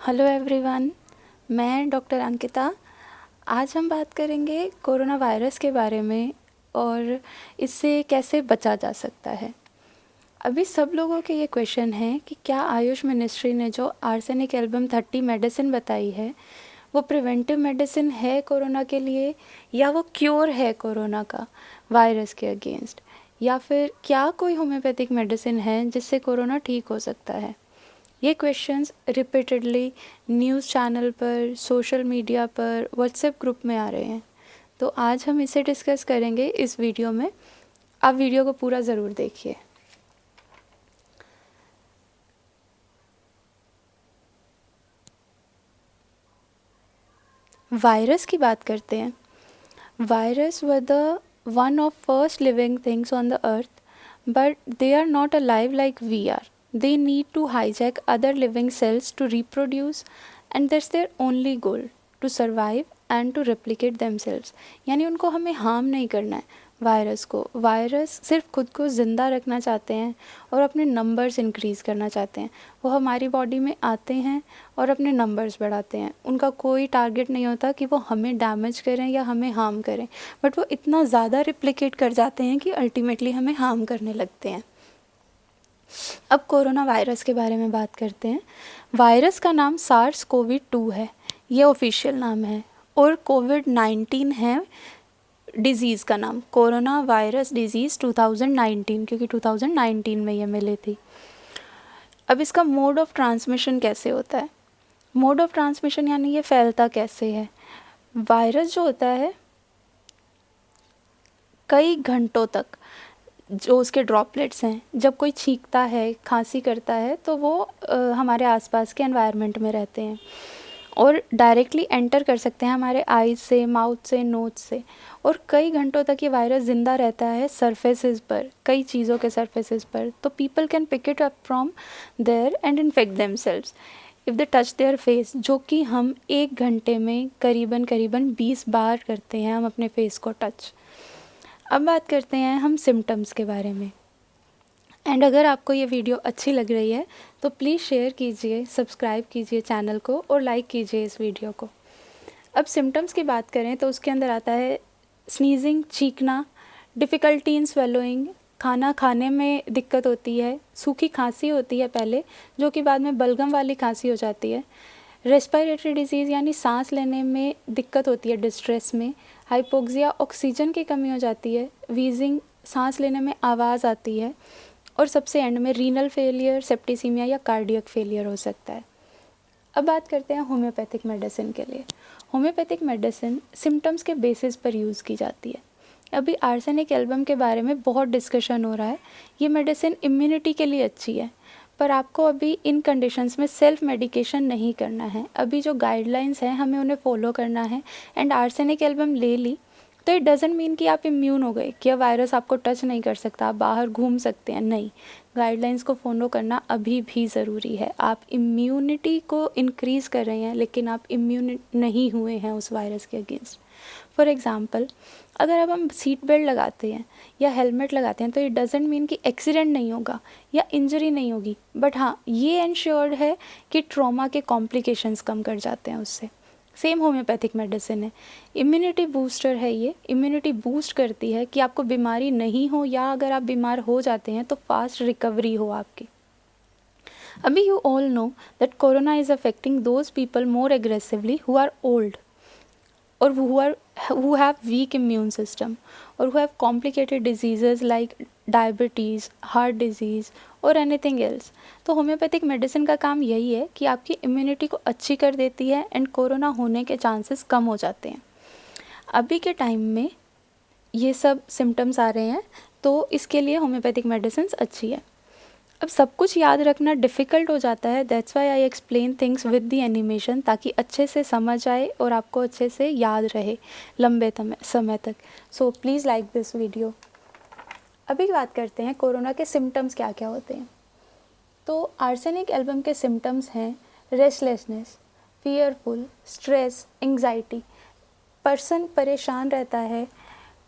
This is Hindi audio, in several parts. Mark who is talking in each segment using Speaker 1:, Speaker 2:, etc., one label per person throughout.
Speaker 1: हेलो एवरीवन, मैं डॉक्टर अंकिता। आज हम बात करेंगे कोरोना वायरस के बारे में और इससे कैसे बचा जा सकता है। अभी सब लोगों के ये क्वेश्चन है कि क्या आयुष मिनिस्ट्री ने जो आर्सेनिक एल्बम 30 मेडिसिन बताई है वो प्रिवेंटिव मेडिसिन है कोरोना के लिए, या वो क्योर है कोरोना का वायरस के अगेंस्ट, या फिर क्या कोई होम्योपैथिक मेडिसिन है जिससे कोरोना ठीक हो सकता है। ये क्वेश्चंस रिपीटेडली न्यूज़ चैनल पर, सोशल मीडिया पर, व्हाट्सएप ग्रुप में आ रहे हैं। तो आज हम इसे डिस्कस करेंगे इस वीडियो में। आप वीडियो को पूरा ज़रूर देखिए। वायरस की बात करते हैं। Virus were the one of first living things on the earth, but they are not alive like we are. They need to hijack other living cells to reproduce, and that's their only goal, to survive and to replicate themselves. यानी उनको हमें हार्म नहीं करना है। वायरस को, वायरस सिर्फ खुद को ज़िंदा रखना चाहते हैं और अपने नंबर्स इंक्रीज़ करना चाहते हैं। वो हमारी बॉडी में आते हैं और अपने नंबर्स बढ़ाते हैं। उनका कोई टारगेट नहीं होता कि वो हमें डैमेज करें या हमें हार्म करें, बट वो इतना ज़्यादा रिप्लिकेट कर जाते हैं कि अल्टीमेटली हमें हार्म करने लगते हैं। अब कोरोना वायरस के बारे में बात करते हैं। वायरस का नाम SARS-CoV-2 है, ये ऑफिशियल नाम है, और कोविड-19 है डिज़ीज़ का नाम, कोरोना वायरस डिज़ीज़ 2019, क्योंकि 2019 में ये मिली थी। अब इसका मोड ऑफ ट्रांसमिशन कैसे होता है? मोड ऑफ ट्रांसमिशन यानी ये फैलता कैसे है। वायरस जो होता है कई घंटों तक, जो उसके ड्रॉपलेट्स हैं, जब कोई छींकता है, खांसी करता है, तो वो हमारे आसपास के एनवायरनमेंट में रहते हैं और डायरेक्टली एंटर कर सकते हैं हमारे आईज से, माउथ से, नोज से, और कई घंटों तक ये वायरस ज़िंदा रहता है सरफेसेस पर, कई चीज़ों के सरफेसेस पर। तो people can pick it up from there and infect themselves if they touch their face, जो कि हम 1 घंटे में करीबन 20 बार करते हैं हम अपने फेस को टच। अब बात करते हैं हम सिम्टम्स के बारे में। एंड अगर आपको ये वीडियो अच्छी लग रही है तो प्लीज़ शेयर कीजिए, सब्सक्राइब कीजिए चैनल को और लाइक कीजिए इस वीडियो को। अब सिम्टम्स की बात करें तो उसके अंदर आता है स्नीजिंग, छींकना, डिफ़िकल्टी इन स्वेलोइंग, खाना खाने में दिक्कत होती है, सूखी खांसी होती है पहले, जो कि बाद में बलगम वाली खांसी हो जाती है, रेस्पिरेटरी डिजीज़ यानी सांस लेने में दिक्कत होती है, डिस्ट्रेस में, हाइपोक्सिया, ऑक्सीजन की कमी हो जाती है, वीजिंग, सांस लेने में आवाज़ आती है, और सबसे एंड में रीनल फेलियर, सेप्टिसीमिया या कार्डियक फेलियर हो सकता है। अब बात करते हैं होम्योपैथिक मेडिसिन के लिए। होम्योपैथिक मेडिसिन सिम्टम्स के बेसिस पर यूज़ की जाती है। अभी आर्सेनिक एल्बम के बारे में बहुत डिस्कशन हो रहा है। ये मेडिसिन इम्यूनिटी के लिए अच्छी है, पर आपको अभी इन कंडीशंस में सेल्फ मेडिकेशन नहीं करना है। अभी जो गाइडलाइंस हैं हमें उन्हें फॉलो करना है। एंड आर्सेनिक एल्बम ले ली तो इट डज़ंट मीन कि आप इम्यून हो गए, कि वायरस आपको टच नहीं कर सकता, आप बाहर घूम सकते हैं। नहीं, गाइडलाइंस को फॉलो करना अभी भी ज़रूरी है। आप इम्यूनिटी को इंक्रीज़ कर रहे हैं लेकिन आप इम्यून नहीं हुए हैं उस वायरस के अगेंस्ट। फॉर एग्ज़ाम्पल, अगर अब हम सीट बेल्ट लगाते हैं या हेलमेट लगाते हैं तो इट डज़ंट मीन कि एक्सीडेंट नहीं होगा या इंजरी नहीं होगी, बट हाँ, ये इंश्योर्ड है कि ट्रॉमा के कॉम्प्लिकेशंस कम कर जाते हैं उससे। सेम होम्योपैथिक मेडिसिन है, इम्यूनिटी बूस्टर है। ये इम्यूनिटी बूस्ट करती है कि आपको बीमारी नहीं हो, या अगर आप बीमार हो जाते हैं तो फास्ट रिकवरी हो आपकी। अभी you all know that corona is affecting those people more aggressively who are old, or who have weak immune system, or who have complicated diseases like diabetes, heart disease और anything else। तो होम्योपैथिक मेडिसिन का काम यही है कि आपकी इम्यूनिटी को अच्छी कर देती है एंड कोरोना होने के चांसेस कम हो जाते हैं। अभी के टाइम में ये सब सिम्टम्स आ रहे हैं, तो इसके लिए होम्योपैथिक मेडिसिन अच्छी है। अब सब कुछ याद रखना डिफ़िकल्ट हो जाता है, that's why I explain things with the animation, ताकि अच्छे से समझ आए और आपको अच्छे से याद रहे लंबे समय तक। So please like this video. अभी बात करते हैं कोरोना के सिम्टम्स क्या क्या होते हैं। तो आर्सेनिक एल्बम के सिम्टम्स हैं restlessness, fearful, stress, anxiety. Person परेशान रहता है,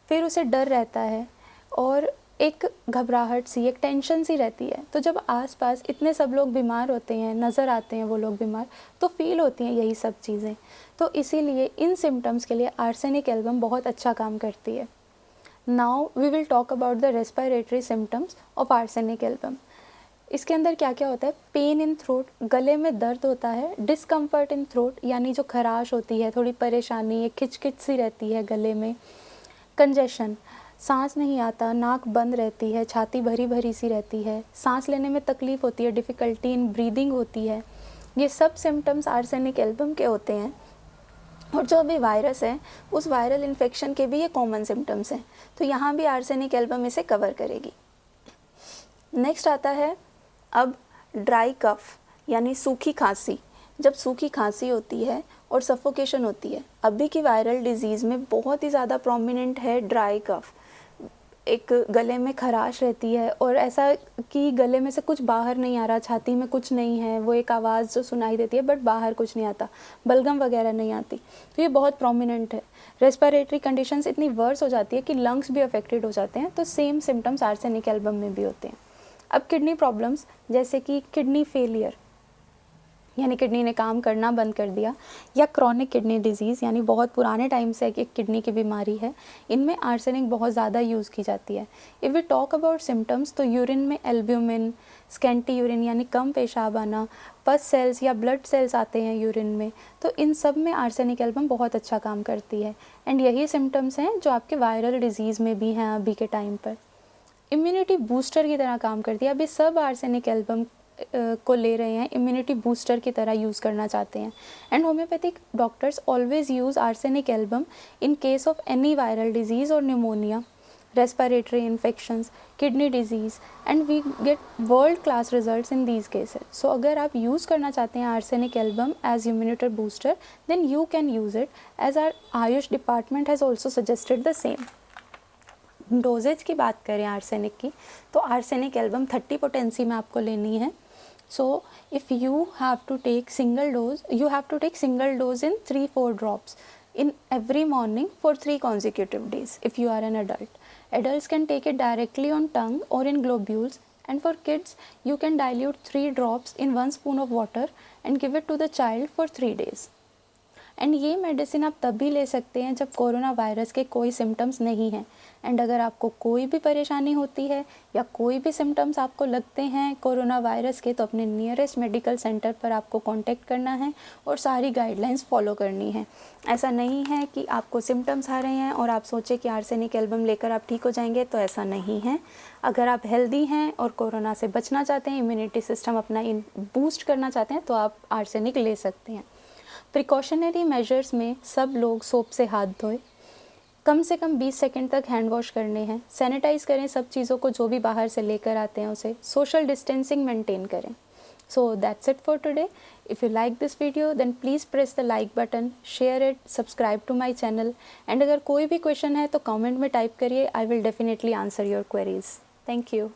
Speaker 1: फिर उसे डर रहता है, और एक घबराहट सी, एक टेंशन सी रहती है। तो जब आसपास इतने सब लोग बीमार होते हैं, नज़र आते हैं वो लोग बीमार, तो फील होती हैं यही सब चीज़ें। तो इसीलिए इन सिम्टम्स के लिए आर्सेनिक एल्बम बहुत अच्छा काम करती है। Now we will talk about the respiratory symptoms of arsenic album. इसके अंदर क्या क्या होता है? पेन इन थ्रोट, गले में दर्द होता है। डिस्कम्फर्ट इन थ्रोट, यानी जो खराश होती है, थोड़ी परेशानी, एक खिचखिच सी रहती है गले में। कंजेशन, सांस नहीं आता, नाक बंद रहती है, छाती भरी भरी सी रहती है, सांस लेने में तकलीफ़ होती है, डिफ़िकल्टी इन ब्रीदिंग होती है। ये सब सिम्टम्स आर्सेनिक एल्बम के होते हैं। और जो अभी वायरस है, उस वायरल इन्फेक्शन के भी ये कॉमन सिम्टम्स हैं। तो यहाँ भी आर्सेनिक एल्बम इसे कवर करेगी। नेक्स्ट आता है अब ड्राई कफ, यानी सूखी खांसी। जब सूखी खांसी होती है और सफोकेशन होती है, अभी की वायरल डिजीज़ में बहुत ही ज़्यादा प्रोमिनेंट है ड्राई कफ। एक गले में खराश रहती है और ऐसा कि गले में से कुछ बाहर नहीं आ रहा, छाती में कुछ नहीं है, वो एक आवाज़ जो सुनाई देती है बट बाहर कुछ नहीं आता, बलगम वगैरह नहीं आती। तो ये बहुत प्रोमिनेंट है। रेस्पिरेटरी कंडीशंस इतनी वर्स हो जाती है कि लंग्स भी अफेक्टेड हो जाते हैं। तो सेम सिम्टम्स आर्सेनिक एल्बम में भी होते हैं। अब किडनी प्रॉब्लम्स, जैसे कि किडनी फेलियर, यानी किडनी ने काम करना बंद कर दिया, या क्रॉनिक किडनी डिजीज़, यानी बहुत पुराने टाइम से एक किडनी की बीमारी है, इनमें आर्सेनिक बहुत ज़्यादा यूज़ की जाती है। If we talk about symptoms, तो यूरिन में एल्ब्यूमिन, स्कैंटी यूरिन यानी कम पेशाब आना, पस सेल्स या ब्लड सेल्स आते हैं यूरिन में, तो इन सब में आर्सेनिक एल्बम बहुत अच्छा काम करती है। एंड यही सिम्टम्स हैं जो आपके वायरल डिजीज़ में भी हैं अभी के टाइम पर। इम्यूनिटी बूस्टर की तरह काम करती है। अभी सब आर्सेनिक एल्बम को ले रहे हैं, इम्यूनिटी बूस्टर की तरह यूज़ करना चाहते हैं। And homeopathic doctors always use arsenic album in case of any viral disease और pneumonia, respiratory infections, kidney disease, and we get world class results in these cases. So अगर आप यूज़ करना चाहते हैं arsenic album as immunity booster, then you can use it, as our AYUSH department has also suggested the same. Doses की बात करें आर्सेनिक की, तो आर्सेनिक एल्बम 30 पोटेंसी में आपको लेनी है। So if you have to take single dose, you have to take single dose in 3-4 drops in every morning for 3 consecutive days if you are an adult. Adults can take it directly on tongue or in globules, and for kids you can dilute 3 drops in 1 spoon of water and give it to the child for 3 days. And ये मेडिसिन आप तब भी ले सकते हैं जब कोरोना वायरस के कोई सिम्टम्स नहीं हैं। एंड अगर आपको कोई भी परेशानी होती है या कोई भी सिम्टम्स आपको लगते हैं कोरोना वायरस के, तो अपने नियरेस्ट मेडिकल सेंटर पर आपको कांटेक्ट करना है और सारी गाइडलाइंस फॉलो करनी है। ऐसा नहीं है कि आपको सिम्टम्स आ रहे हैं और आप सोचें कि आर्सेनिक एल्बम लेकर आप ठीक हो जाएंगे, तो ऐसा नहीं है। अगर आप हेल्दी हैं और कोरोना से बचना चाहते हैं, इम्यूनिटी सिस्टम अपना बूस्ट करना चाहते हैं, तो आप आर्सेनिक ले सकते हैं। प्रिकॉशनरी मेजर्स में सब लोग सोप से हाथ धोएं, कम से कम 20 सेकंड तक हैंड वॉश करने हैं, सैनिटाइज़ करें सब चीज़ों को जो भी बाहर से लेकर आते हैं उसे, सोशल डिस्टेंसिंग मेंटेन करें। So that's it for today. If you like this video then please press the like button, share it, subscribe to my channel, and अगर कोई भी क्वेश्चन है तो कमेंट में टाइप करिए, I will definitely answer your queries. Thank you.